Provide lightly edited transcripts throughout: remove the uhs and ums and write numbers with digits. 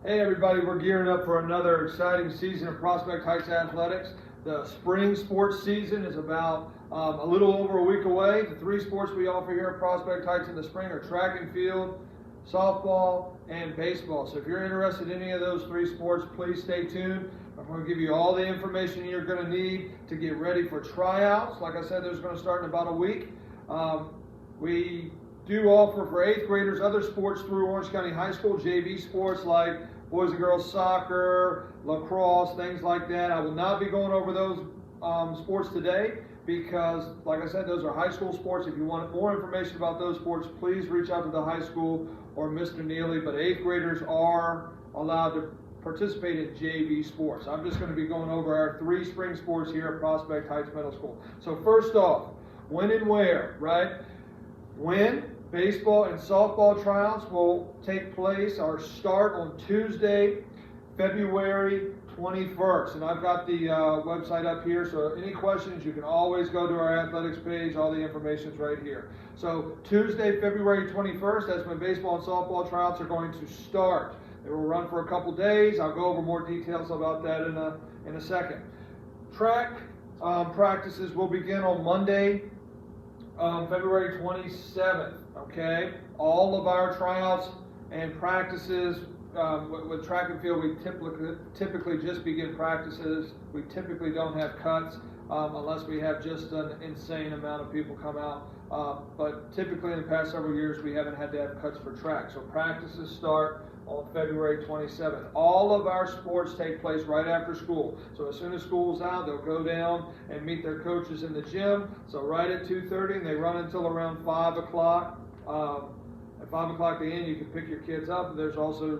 Hey everybody, we're gearing up for another exciting season of Prospect Heights Athletics. The spring sports season is about a little over a week away. The three sports we offer here at Prospect Heights in the spring are track and field, softball, and baseball. So if you're interested in any of those three sports, please stay tuned. I'm going to give you all the information you're going to need to get ready for tryouts. Like I said, those are going to start in about a week. We do offer for 8th graders other sports through Orange County High School, JV sports like boys and girls soccer, lacrosse, things like that. I will not be going over those sports today because, like I said, those are high school sports. If you want more information about those sports, please reach out to the high school or Mr. Neely. But 8th graders are allowed to participate in JV sports. I'm just going to be going over our three spring sports here at Prospect Heights Middle School. So first off, when and where, right? When baseball and softball tryouts will take place. Our start on Tuesday, February 21st. And I've got the website up here, so any questions, you can always go to our athletics page. All the information's right here. So Tuesday, February 21st, that's when baseball and softball tryouts are going to start. They will run for a couple days. I'll go over more details about that in a second. Track practices will begin on Monday, February 27th, okay? All of our tryouts and practices with track and field, we typically just begin practices. We typically don't have cuts unless we have just an insane amount of people come out. But typically in the past several years, we haven't had to have cuts for track. So practices start on February 27th. All of our sports take place right after school. So as soon as school's out, they'll go down and meet their coaches in the gym. So right at 2:30, and they run until around 5 o'clock. At 5 o'clock the end, you can pick your kids up. There's also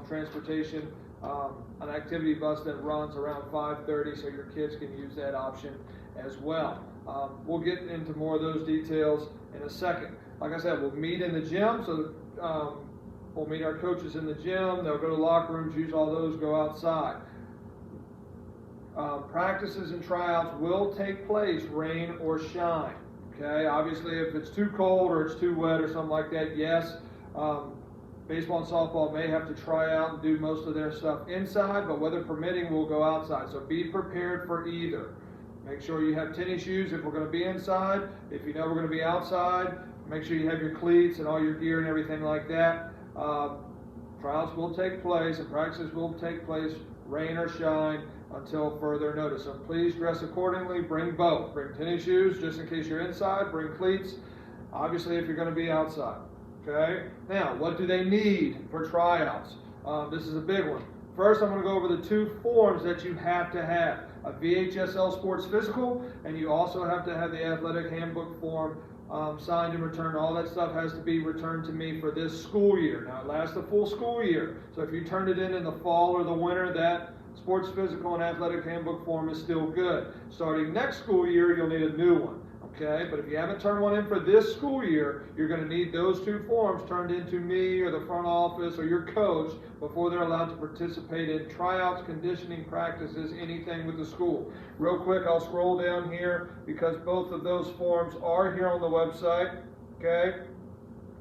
transportation, an activity bus that runs around 5:30, so your kids can use that option as well. We'll get into more of those details in a second. Like I said, we'll meet in the gym. So we'll meet our coaches in the gym. They'll go to locker rooms, use all those, go outside. Practices and tryouts will take place, rain or shine. Okay, obviously if it's too cold or it's too wet or something like that, yes, baseball and softball may have to try out and do most of their stuff inside, but weather permitting, we'll go outside. So be prepared for either. Make sure you have tennis shoes if we're going to be inside. If you know we're going to be outside, make sure you have your cleats and all your gear and everything like that. Trials will take place and practices will take place, rain or shine, until further notice. So please dress accordingly. Bring both. Bring tennis shoes just in case you're inside. Bring cleats, obviously, if you're going to be outside. Okay? Now, what do they need for tryouts? This is a big one. First, I'm going to go over the two forms that you have to have. A VHSL sports physical, and you also have to have the athletic handbook form signed and returned. All that stuff has to be returned to me for this school year. Now, it lasts a full school year. So if you turned it in the fall or the winter, that sports physical and athletic handbook form is still good. Starting next school year, you'll need a new one. Okay, but if you haven't turned one in for this school year, you're going to need those two forms turned into me or the front office or your coach before they're allowed to participate in tryouts, conditioning practices, anything with the school. Real quick, I'll scroll down here because both of those forms are here on the website, okay,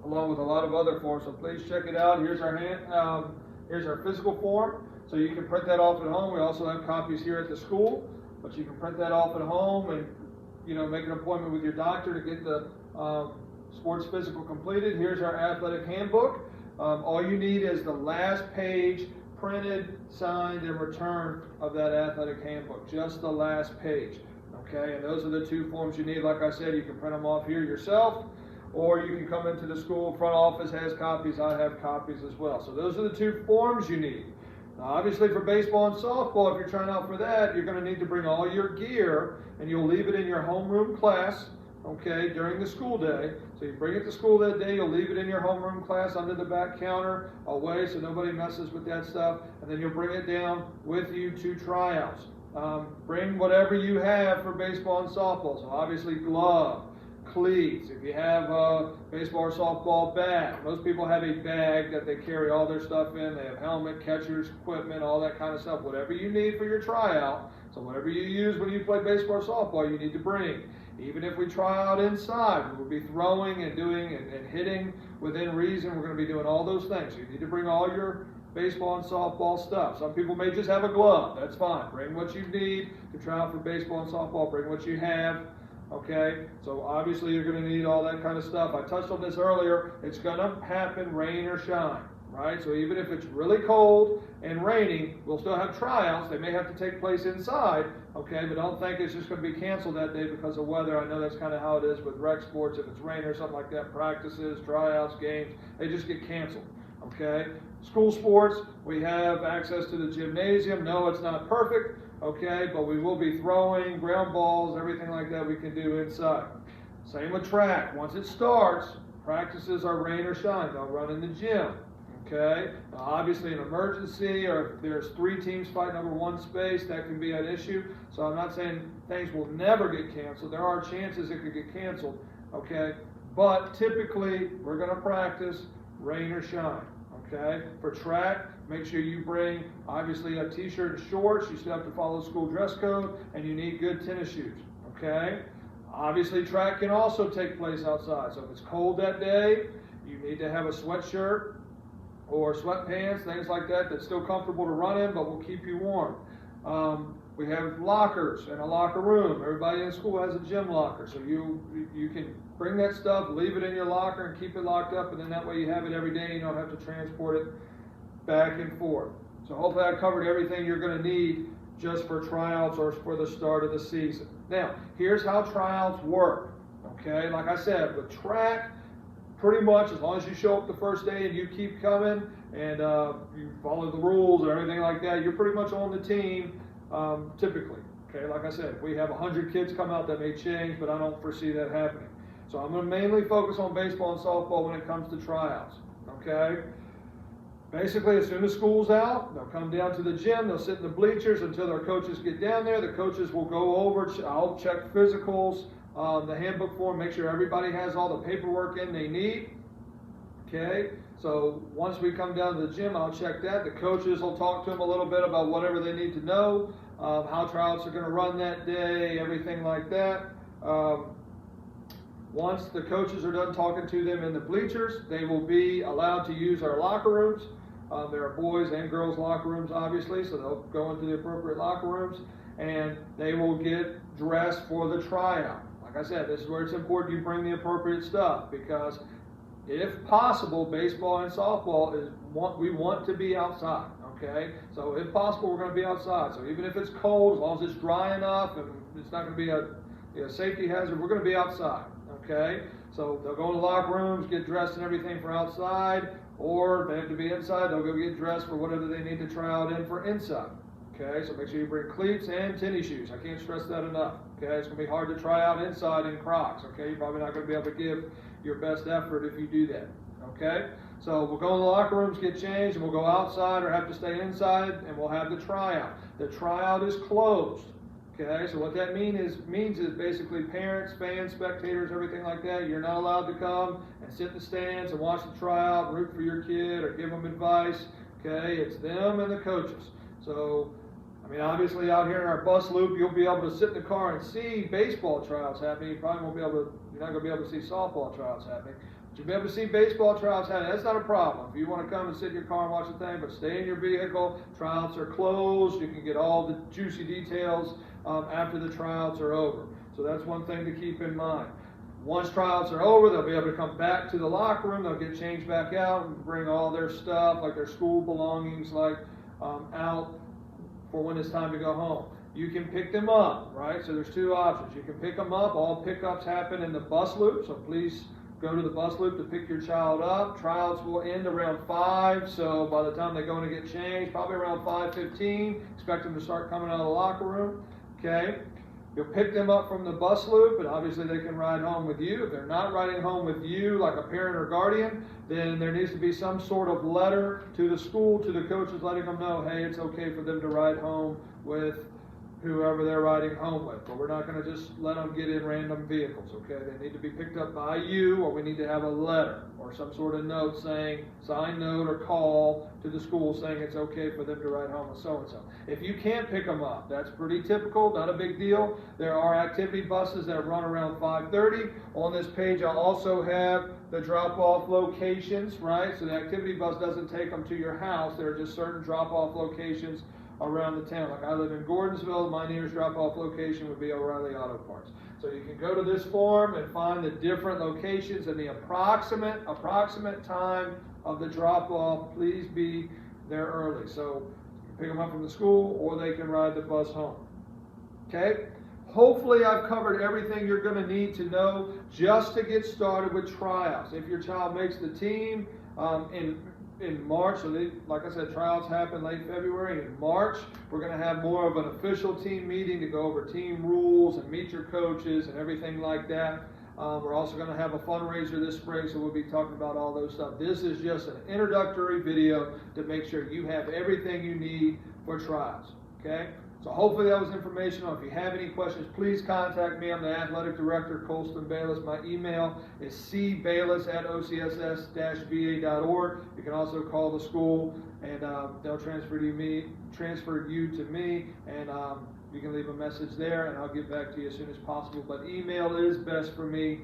along with a lot of other forms, so please check it out. Here's our physical form, so you can print that off at home. We also have copies here at the school, but you can print that off at home and make an appointment with your doctor to get the sports physical completed. Here's our athletic handbook. All you need is the last page printed, signed, and returned of that athletic handbook. Just the last page. Okay, and those are the two forms you need. Like I said, you can print them off here yourself, or you can come into the school. Front office has copies. I have copies as well. So those are the two forms you need. Now, obviously for baseball and softball, if you're trying out for that, you're going to need to bring all your gear, and you'll leave it in your homeroom class, okay, during the school day. So you bring it to school that day, you'll leave it in your homeroom class under the back counter, away so nobody messes with that stuff, and then you'll bring it down with you to tryouts. Bring whatever you have for baseball and softball. So obviously glove, cleats, if you have a baseball or softball bat. Most people have a bag that they carry all their stuff in. They have helmet, catchers, equipment, all that kind of stuff. Whatever you need for your tryout, so whatever you use when you play baseball or softball, you need to bring. Even if we try out inside, we'll be throwing and doing and hitting within reason. We're going to be doing all those things. So you need to bring all your baseball and softball stuff. Some people may just have a glove. That's fine. Bring what you need to try out for baseball and softball. Bring what you have. Okay, so obviously you're going to need all that kind of stuff. I touched on this earlier. It's going to happen rain or shine, right? So even if it's really cold and raining, we'll still have tryouts. They may have to take place inside, okay, but don't think it's just going to be canceled that day because of weather. I know that's kind of how it is with rec sports. If it's rain or something like that, practices, tryouts, games, they just get canceled, okay? School sports, we have access to the gymnasium. No, it's not perfect. Okay, but we will be throwing ground balls, everything like that we can do inside. Same with track. Once it starts, practices are rain or shine. They'll run in the gym. Okay, now, obviously an emergency or if there's 3 teams fighting over one space, that can be an issue. So I'm not saying things will never get canceled. There are chances it could get canceled. Okay, but typically we're going to practice rain or shine. Okay, for track, make sure you bring obviously a t-shirt and shorts. You still have to follow school dress code, and you need good tennis shoes. Okay, obviously track can also take place outside. So if it's cold that day, you need to have a sweatshirt or sweatpants, things like that, that's still comfortable to run in, but will keep you warm. We have lockers in a locker room. Everybody in school has a gym locker, so you can bring that stuff, leave it in your locker, and keep it locked up, and then that way you have it every day and you don't have to transport it back and forth. So hopefully I covered everything you're going to need just for tryouts or for the start of the season. Now, here's how tryouts work. Okay, like I said, with track, pretty much as long as you show up the first day and you keep coming and you follow the rules and everything like that, you're pretty much on the team typically. Okay, like I said, if we have 100 kids come out, that may change, but I don't foresee that happening. So I'm going to mainly focus on baseball and softball when it comes to tryouts. Okay, basically as soon as school's out, they'll come down to the gym, they'll sit in the bleachers until their coaches get down there. The coaches will go over, I'll check physicals, the handbook form, make sure everybody has all the paperwork in they need. Okay, so once we come down to the gym, I'll check that. The coaches will talk to them a little bit about whatever they need to know, how tryouts are going to run that day, everything like that. Once the coaches are done talking to them in the bleachers, they will be allowed to use our locker rooms. There are boys and girls locker rooms, obviously, so they'll go into the appropriate locker rooms, and they will get dressed for the tryout. Like I said, this is where it's important you bring the appropriate stuff, because if possible, baseball and softball we want to be outside. Okay, so if possible, we're going to be outside. So even if it's cold, as long as it's dry enough and it's not going to be a safety hazard, we're going to be outside. Okay, so they'll go in the locker rooms, get dressed and everything for outside, or if they have to be inside, they'll go get dressed for whatever they need to try out in for inside. Okay, so make sure you bring cleats and tennis shoes. I can't stress that enough. Okay, it's going to be hard to try out inside in Crocs. Okay, you're probably not going to be able to give your best effort if you do that. Okay, so we'll go in the locker rooms, get changed, and we'll go outside or have to stay inside, and we'll have the tryout. The tryout is closed. Okay, so what that means is basically parents, fans, spectators, everything like that, you're not allowed to come and sit in the stands and watch the tryout, root for your kid, or give them advice. Okay, it's them and the coaches. So, I mean, obviously out here in our bus loop, you'll be able to sit in the car and see baseball tryouts happening. You probably won't be able to, you're not going to be able to see softball tryouts happening. But you'll be able to see baseball tryouts happening. That's not a problem. If you want to come and sit in your car and watch the thing, but stay in your vehicle. Tryouts are closed. You can get all the juicy details after the tryouts are over. So that's one thing to keep in mind. Once tryouts are over, they'll be able to come back to the locker room. They'll get changed back out and bring all their stuff, like their school belongings, like out for when it's time to go home. You can pick them up, right? So there's 2 options. You can pick them up. All pickups happen in the bus loop, so please go to the bus loop to pick your child up. Tryouts will end around 5, so by the time they go in to get changed, probably around 5:15, expect them to start coming out of the locker room. Okay, you'll pick them up from the bus loop, and obviously they can ride home with you. If they're not riding home with you, like a parent or guardian, then there needs to be some sort of letter to the school, to the coaches, letting them know, hey, it's okay for them to ride home with whoever they're riding home with. But we're not going to just let them get in random vehicles, okay? They need to be picked up by you, or we need to have a letter or some sort of note saying, signed note or call to the school saying it's okay for them to ride home with so-and-so. If you can't pick them up, that's pretty typical, not a big deal. There are activity buses that run around 5:30. On this page, I'll also have the drop-off locations, right? So the activity bus doesn't take them to your house. There are just certain drop-off locations around the town. Like I live in Gordonsville, my nearest drop-off location would be O'Reilly Auto Parts. So you can go to this form and find the different locations and the approximate time of the drop-off. Please be there early. So you can pick them up from the school, or they can ride the bus home. Okay? Hopefully I've covered everything you're going to need to know just to get started with tryouts. If your child makes the team in March, so like I said, tryouts happen late February. In March, we're going to have more of an official team meeting to go over team rules and meet your coaches and everything like that. We're also going to have a fundraiser this spring, so we'll be talking about all those stuff. This is just an introductory video to make sure you have everything you need for tryouts. Okay? So hopefully that was informational. If you have any questions, please contact me. I'm the athletic director, Colston Bayless. My email is cbayless@ocss-va.org. You can also call the school, and they'll transfer you to me, and you can leave a message there, and I'll get back to you as soon as possible. But email is best for me.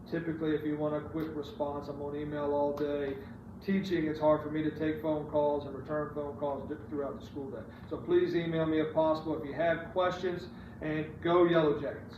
Typically, if you want a quick response, I'm on email all day. Teaching, it's hard for me to take phone calls and return phone calls throughout the school day. So please email me if possible if you have questions, and go Yellow Jackets.